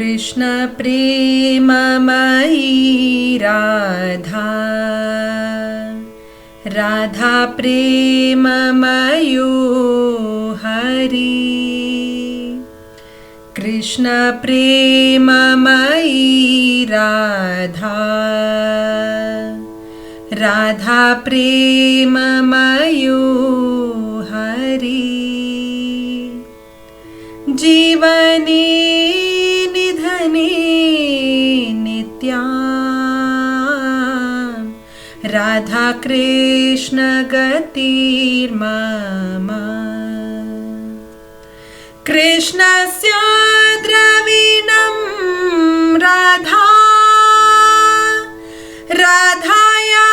कृष्ण प्रेममयी राधा, राधा प्रेममयो हरि। कृष्ण प्रेममयी राधा, राधा प्रेममयो हरि। जीवने निधने नित्यां राधा कृष्ण गतिर्मम। कृष्णस्य द्रविणं राधा, राधाया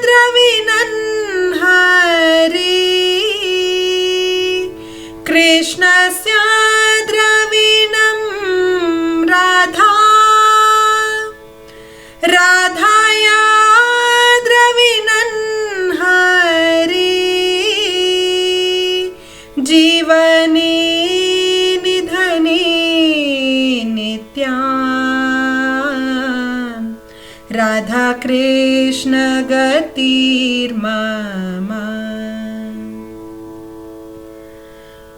द्रविणं हरि। कृष्णस्य द्रविणं राधा, राधाया द्रविणं हरि। जीवने निधने नित्यां राधा कृष्ण गतिर्मम।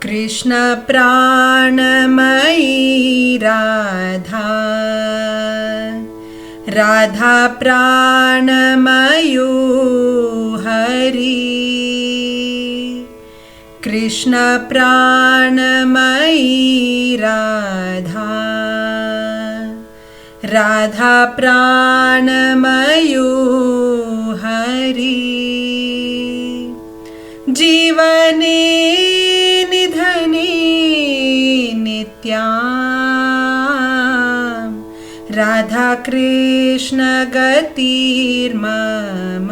कृष्ण प्राणमयी राधा, राधा प्राणमयो हरि। कृष्ण प्राणमयी राधा, राधा प्राणमयो हरि। जीवने निधने नित्यां राधा कृष्ण गतिर्मम।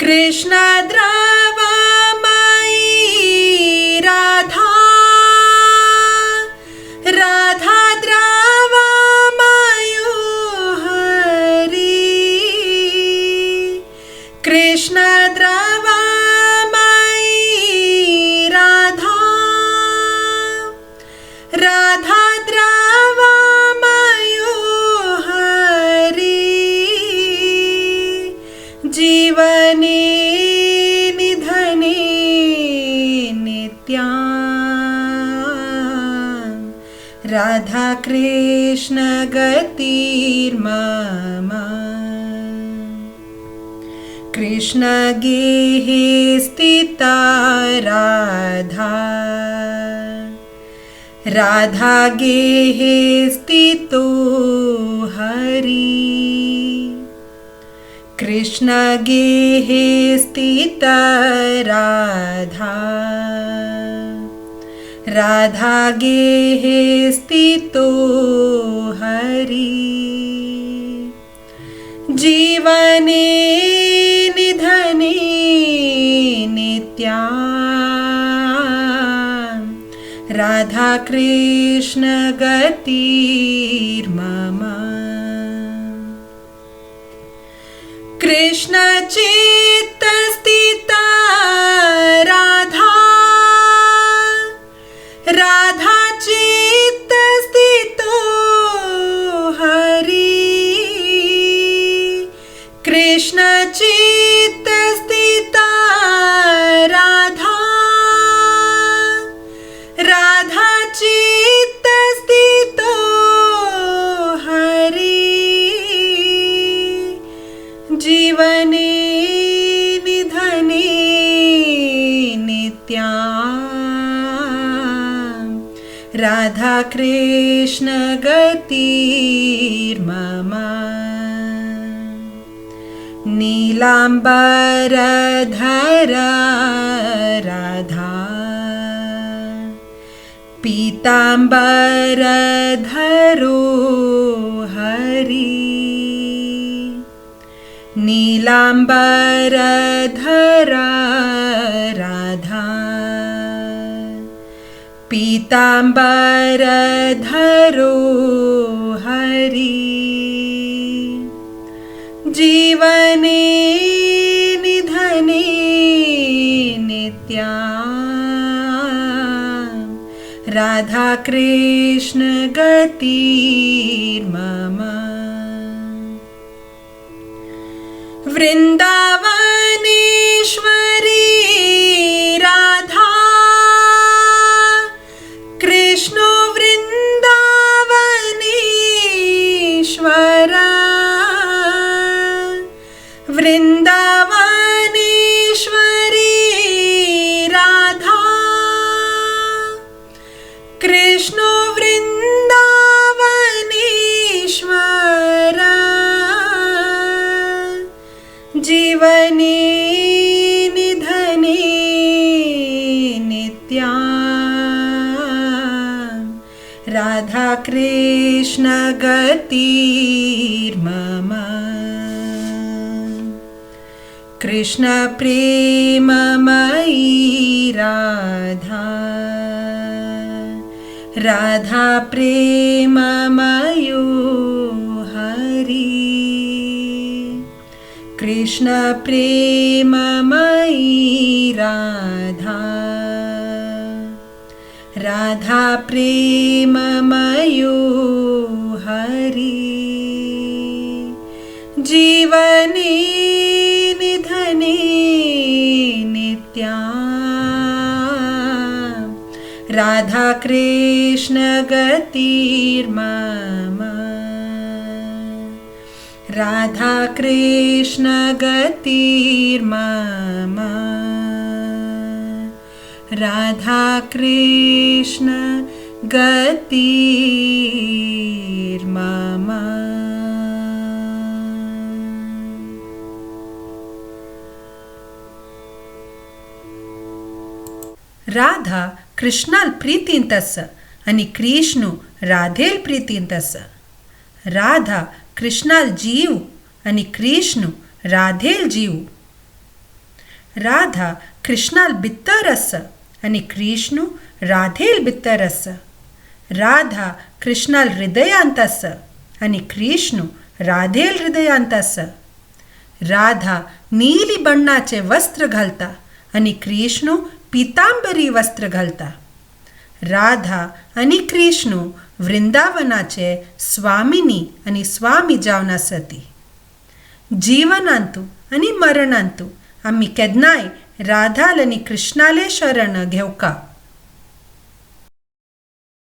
कृष्ण द्रवमयी राधा, राधा द्रवमयो हरि। कृष्ण द्रवमयी राधा, राधा द्रवमयो हरि। जीवने निधने नित्यां राधा कृष्ण गतिर्मम। कृष्ण गेहे स्थिता राधा, राधा गेहे स्थितो हरि। कृष्ण गेहे स्थिता राधा, राधा गेहे स्थितो हरि। जीवने निधने नित्यां राधा कृष्ण गतिर्मम। कृष्ण चित्तस्थिता राधा, राधा चित्तस्थितो हरि। कृष्ण चित्तस्थिता राधा, राधा चित्तस्थितो हरि। जीवने निधने नित्यां राधा कृष्ण गतिर्मम। नीलाम्बरधर राधा, पीताम्बरधरो हरि। नीलाम्बरधर राधा, पीताम्बरधरो हरि। जीवने निधने नित्यां राधा कृष्ण गतिर्मम वृन्दावनेश्वरी राधा कृष्णो वृन्दावनेश्वर वृन्दावनेश्वरी राधा कृष्णो वृन्दावनेश्वर जीवने निधने नित्या राधा कृष्ण गतिर्मम कृष्ण प्रेममयी राधा राधा प्रेममयो हरि कृष्ण प्रेममयी राधा राधा प्रेममयो हरि जीवने निधने नित्या राधा कृष्ण गतिर्मम राधा कृष्ण गतिर्मम राधा कृष्ण गतिर्मम राधा कृष्णाल प्रीतीन तस आणि कृष्णू राधेल प्रीतीन तस राधा कृष्णाल जीव आणि कृष्णू राधेल जीव राधा कृष्णाल बित्तरस आणि कृष्णू राधेल बित्तरस राधा कृष्णाल हृदयांतस आणि कृष्णू राधेल हृदयांतस राधा नीली बण्णाचे वस्त्र घालता आणि कृष्णू पितांबरी वस्त्र घालता राधा आणि कृष्णू वृंदावनाचे स्वामिनी आणि स्वामी जावन आसती जीवनांतू आणि मरणांतू आम्ही केदनाय राधाल आणि कृष्णाले शरण घेवका